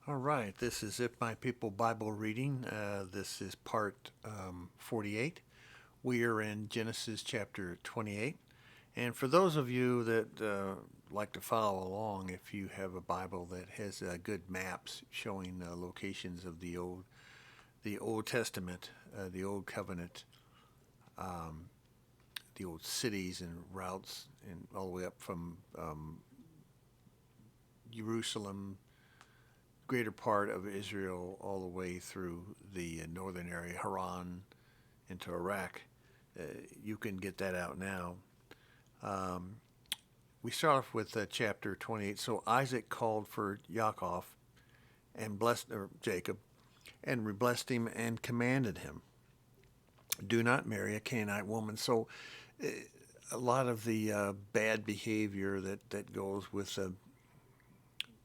All right, this is If My People Bible reading. This is part 48. We are in Genesis chapter 28. And for those of you that like to follow along, if you have a Bible that has good maps showing locations of the Old Testament, the Old Covenant, the old cities and routes, and all the way up from Jerusalem, greater part of Israel, all the way through the northern area, Haran, into Iraq. Uh, you can get that out now. Um, we start off with chapter 28. So Isaac called for Yaakov and blessed or Jacob, and blessed him and commanded him, "Do not marry a Canaanite woman." So uh, a lot of the bad behavior that goes with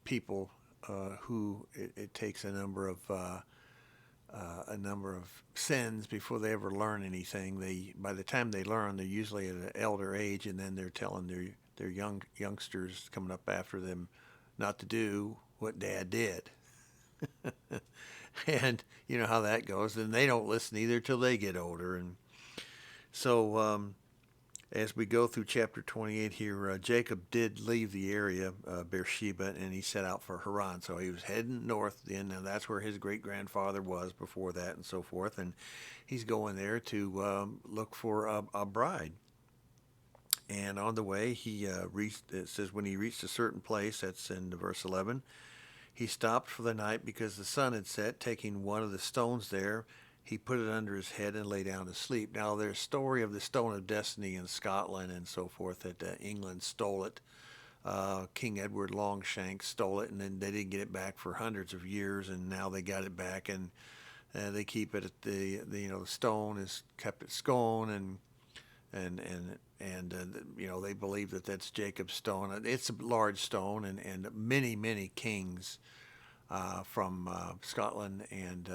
people who it takes a number of sins before they ever learn anything. By the time they learn, they're usually at an elder age, and then they're telling their youngsters coming up after them not to do what Dad did. And you know how that goes. And they don't listen either till they get older. And so as we go through chapter 28 here, Jacob did leave the area, Beersheba, and he set out for Haran. So he was heading north then, and that's where his great grandfather was before that, and so forth. And he's going there to look for a bride. And on the way, he reached. It says when he reached a certain place, that's in verse 11. He stopped for the night because the sun had set. Taking one of the stones there, he put it under his head and lay down to sleep. Now, there's a story of the Stone of Destiny in Scotland and so forth that England stole it. King Edward Longshanks stole it, and then they didn't get it back for hundreds of years, and now they got it back, and they keep it at the stone is kept at Scone, and they believe that that's Jacob's stone. It's a large stone, and many kings from Scotland and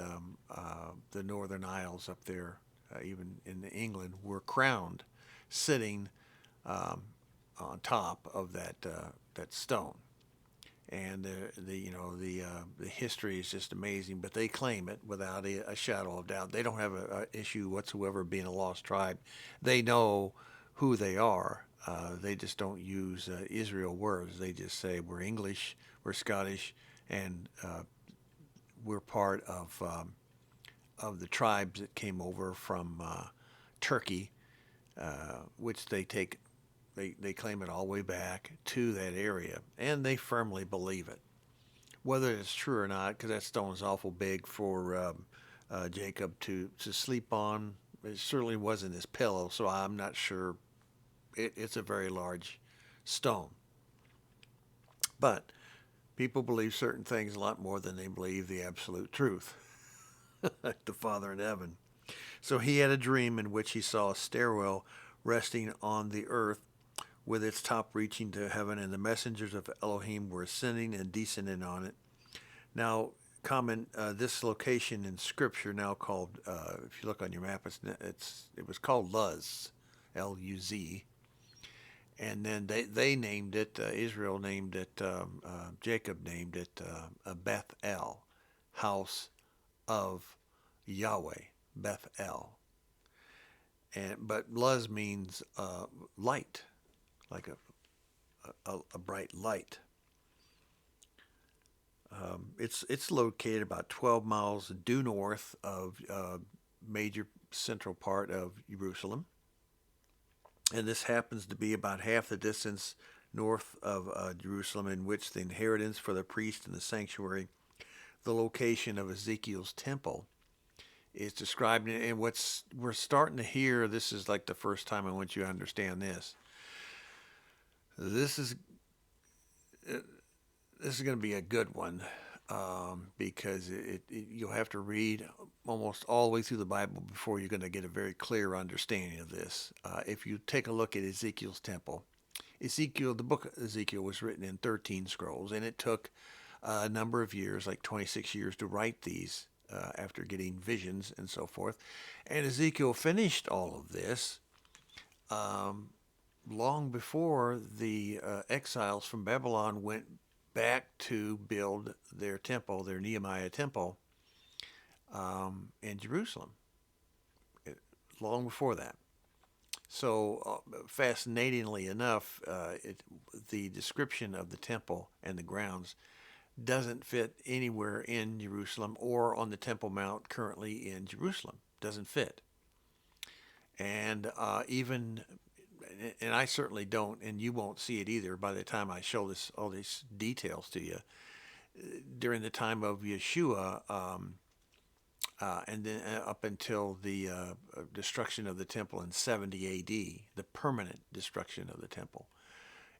the Northern Isles up there, even in England, were crowned, sitting on top of that stone. And the history is just amazing. But they claim it without a shadow of doubt. They don't have a issue whatsoever being a lost tribe. They know who they are. They just don't use Israel words. They just say we're English, we're Scottish, and we're part of the tribes that came over from Turkey, which they claim it all the way back to that area, and they firmly believe it. Whether it's true or not, because that stone is awful big for Jacob to sleep on, it certainly wasn't his pillow, so I'm not sure. It's a very large stone. But people believe certain things a lot more than they believe the absolute truth, like the Father in heaven. So he had a dream in which he saw a stairwell resting on the earth with its top reaching to heaven, and the messengers of Elohim were ascending and descending on it. Now, this location in Scripture now called, if you look on your map, it was called Luz, Luz, and then they named it. Israel named it. Jacob named it Beth El, house of Yahweh, Beth El. But Luz means light, like a bright light. It's located about 12 miles due north of major central part of Jerusalem, and this happens to be about half the distance north of Jerusalem, in which the inheritance for the priest in the sanctuary, the location of Ezekiel's temple, is described. And we're starting to hear, this is like the first time I want you to understand this. This is going to be a good one, because you'll have to read almost all the way through the Bible before you're going to get a very clear understanding of this. If you take a look at Ezekiel's temple, the book of Ezekiel was written in 13 scrolls, and it took a number of years, like 26 years, to write these after getting visions and so forth. And Ezekiel finished all of this long before the exiles from Babylon went back to build their temple, their Nehemiah temple, in Jerusalem, long before that. So, fascinatingly enough, the description of the temple and the grounds doesn't fit anywhere in Jerusalem or on the Temple Mount currently in Jerusalem. Doesn't fit. And and I certainly don't, and you won't see it either by the time I show this all these details to you. During the time of Yeshua, and then up until the destruction of the temple in 70 A.D., the permanent destruction of the temple,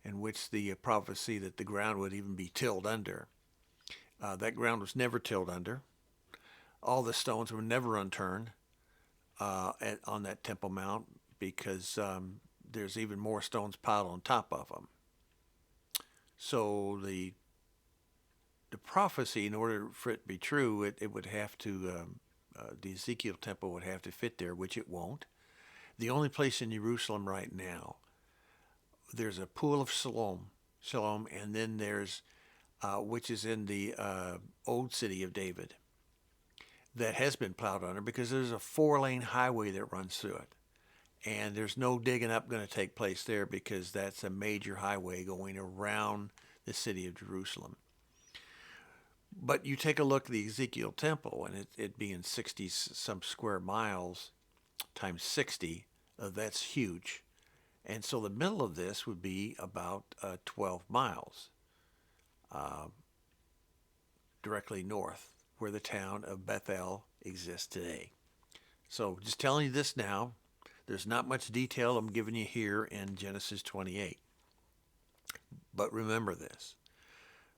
in which the prophecy that the ground would even be tilled under. That ground was never tilled under. All the stones were never unturned on that Temple Mount because there's even more stones piled on top of them. So the prophecy, in order for it to be true, it would have to, the Ezekiel temple would have to fit there, which it won't. The only place in Jerusalem right now, there's a pool of Siloam, and then there's, which is in the old city of David, that has been plowed under because there's a 4-lane highway that runs through it. And there's no digging up going to take place there because that's a major highway going around the city of Jerusalem. But you take a look at the Ezekiel temple, and it being 60 some square miles times 60, that's huge. And so the middle of this would be about 12 miles directly north, where the town of Bethel exists today. So just telling you this now, there's not much detail I'm giving you here in Genesis 28. But remember this,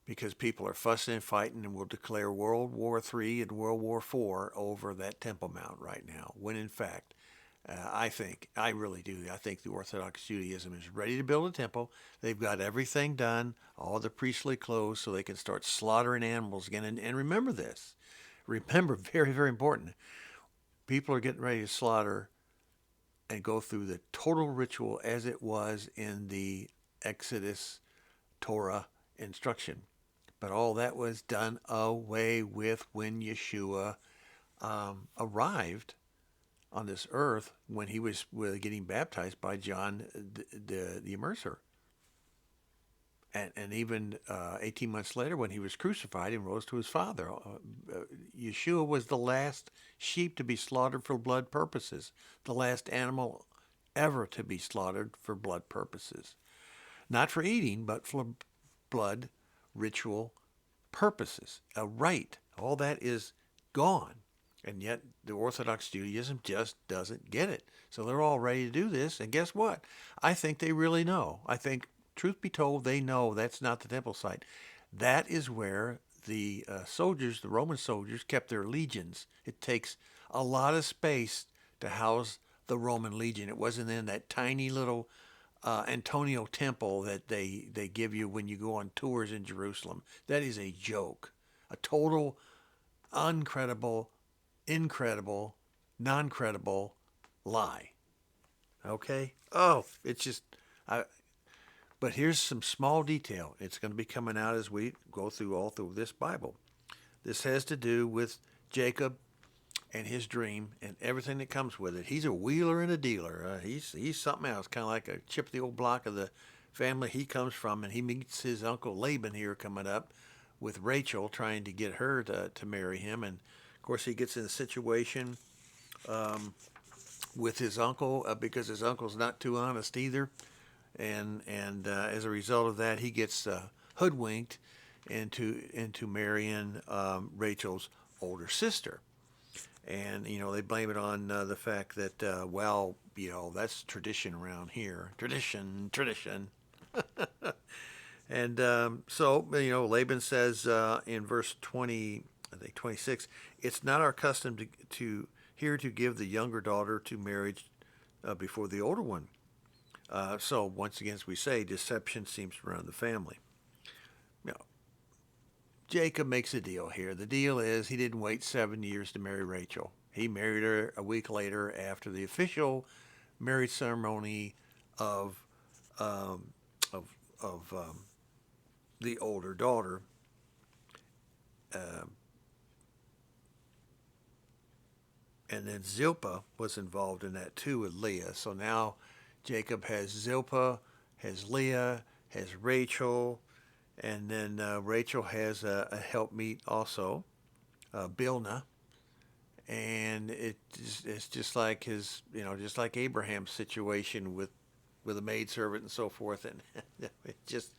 because people are fussing and fighting and will declare World War III and World War IV over that Temple Mount right now, when in fact, I really do. I think the Orthodox Judaism is ready to build a temple. They've got everything done, all the priestly clothes, so they can start slaughtering animals again. And remember this. Remember, very, very important. People are getting ready to slaughter and go through the total ritual as it was in the Exodus Torah instruction. But all that was done away with when Yeshua arrived on this earth, when he was getting baptized by John the Immerser. And even 18 months later, when he was crucified and rose to his Father, Yeshua was the last sheep to be slaughtered for blood purposes, the last animal ever to be slaughtered for blood purposes. Not for eating, but for blood ritual purposes, a rite. All that is gone. And yet the Orthodox Judaism just doesn't get it. So they're all ready to do this. And guess what? I think they really know. I think, truth be told, they know that's not the temple site. That is where the soldiers, the Roman soldiers, kept their legions. It takes a lot of space to house the Roman legion. It wasn't in that tiny little Antonio temple that they give you when you go on tours in Jerusalem. That is a joke. A total incredible, non-credible lie. Okay? Oh, it's just... But here's some small detail. It's going to be coming out as we go through this Bible. This has to do with Jacob and his dream and everything that comes with it. He's a wheeler and a dealer. He's something else, kind of like a chip of the old block of the family he comes from, and he meets his uncle Laban here coming up with Rachel, trying to get her to marry him. And, of course, he gets in a situation with his uncle because his uncle's not too honest either. And as a result of that, he gets hoodwinked into marrying Rachel's older sister. And, they blame it on the fact that, that's tradition around here. Tradition. And so, Laban says in verse 20, I think 26, it's not our custom to give the younger daughter to marriage before the older one. So once again, as we say, deception seems to run the family. Jacob makes a deal here. The deal is he didn't wait 7 years to marry Rachel. He married her a week later after the official marriage ceremony of the older daughter. Uh, and then Zilpah was involved in that too with Leah. So now Jacob has Zilpah, has Leah, has Rachel, and then Rachel has a helpmeet also, Bilnah. And it's just like his, just like Abraham's situation with a maidservant and so forth. And it just,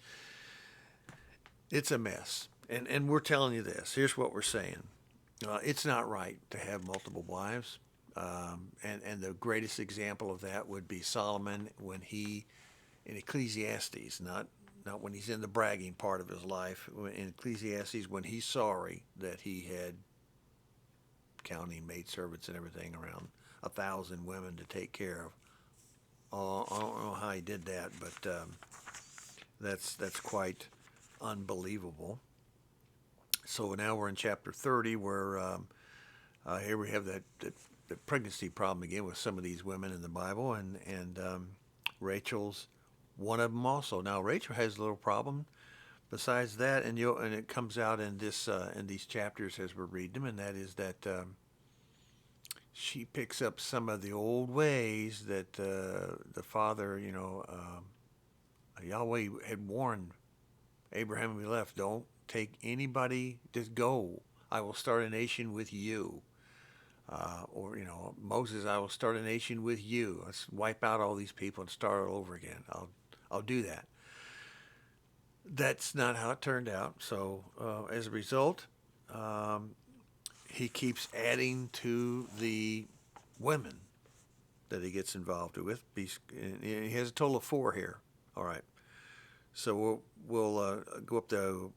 it's a mess. And we're telling you this. Here's what we're saying. It's not right to have multiple wives. And the greatest example of that would be Solomon when he, in Ecclesiastes, not when he's in the bragging part of his life, in Ecclesiastes, when he's sorry that he had, counting maidservants and everything, around 1,000 women to take care of. I don't know how he did that, but that's quite unbelievable. So now we're in chapter 30, where here we have that pregnancy problem again with some of these women in the Bible, and Rachel's one of them also. Now Rachel has a little problem besides that, and it comes out in these chapters as we're reading them, and that is that she picks up some of the old ways that the father, Yahweh had warned Abraham when he left. Don't take anybody, just go. I will start a nation with you. Or Moses, I will start a nation with you. Let's wipe out all these people and start all over again. I'll do that. That's not how it turned out. So as a result, he keeps adding to the women that he gets involved with. He has a total of 4 here. All right. So we'll go up to,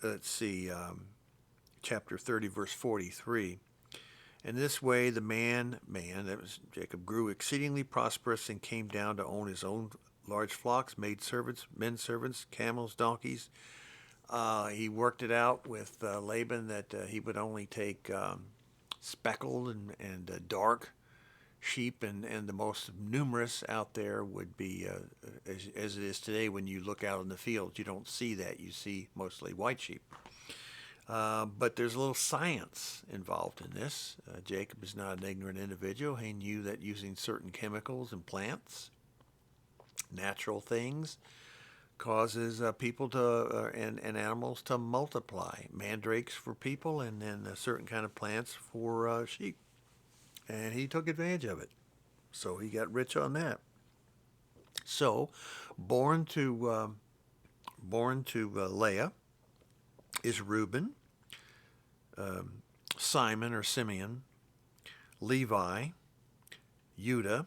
let's see, chapter 30, verse 43. In this way, the man, that was Jacob, grew exceedingly prosperous and came down to own his own large flocks, maidservants, men servants, camels, donkeys. He worked it out with Laban that he would only take speckled and dark sheep, and the most numerous out there would be, as it is today, when you look out in the fields, you don't see that. You see mostly white sheep. But there's a little science involved in this. Jacob is not an ignorant individual. He knew that using certain chemicals and plants, natural things, causes people to and animals to multiply. Mandrakes for people, and then a certain kind of plants for sheep. And he took advantage of it. So he got rich on that. So, born to Leah is Reuben, Simon or Simeon, Levi, Judah,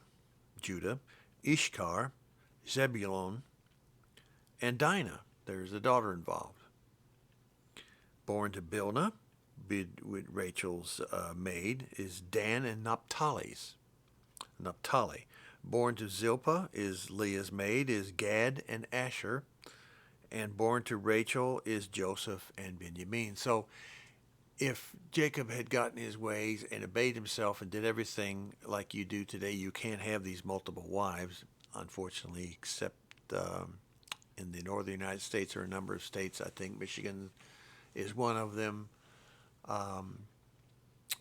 Ishkar, Zebulun, and Dinah. There's a daughter involved. Born to Bilnah, with Rachel's maid, is Dan and Naphtali. Born to Zilpah is Leah's maid, is Gad and Asher. And born to Rachel is Joseph and Benjamin. So if Jacob had gotten his ways and obeyed himself and did everything like you do today, you can't have these multiple wives, unfortunately, except in the northern United States or a number of states. I think Michigan is one of them,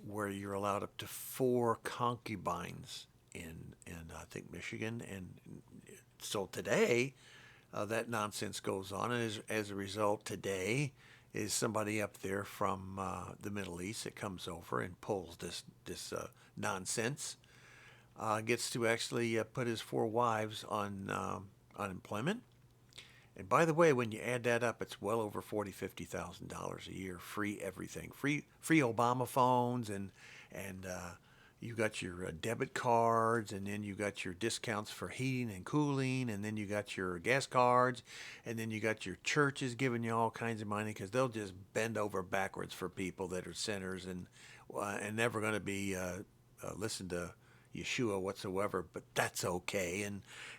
where you're allowed up to 4 concubines in I think Michigan. And so today, that nonsense goes on, and as a result, today is somebody up there from the Middle East that comes over and pulls this nonsense, gets to actually put his 4 wives on unemployment. And by the way, when you add that up, it's well over $40,000-$50,000 a year, free everything, free Obama phones, and you got your debit cards, and then you got your discounts for heating and cooling, and then you got your gas cards, and then you got your churches giving you all kinds of money, because they'll just bend over backwards for people that are sinners and never going to be listen to Yeshua whatsoever. But that's okay,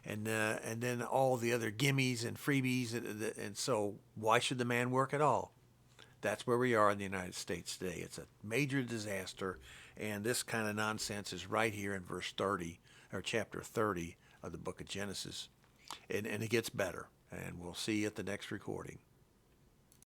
and then all the other gimmies and freebies, and so why should the man work at all? That's where we are in the United States today. It's a major disaster. And this kind of nonsense is right here in verse 30, or chapter 30 of the book of Genesis. And it gets better And we'll see you at the next recording.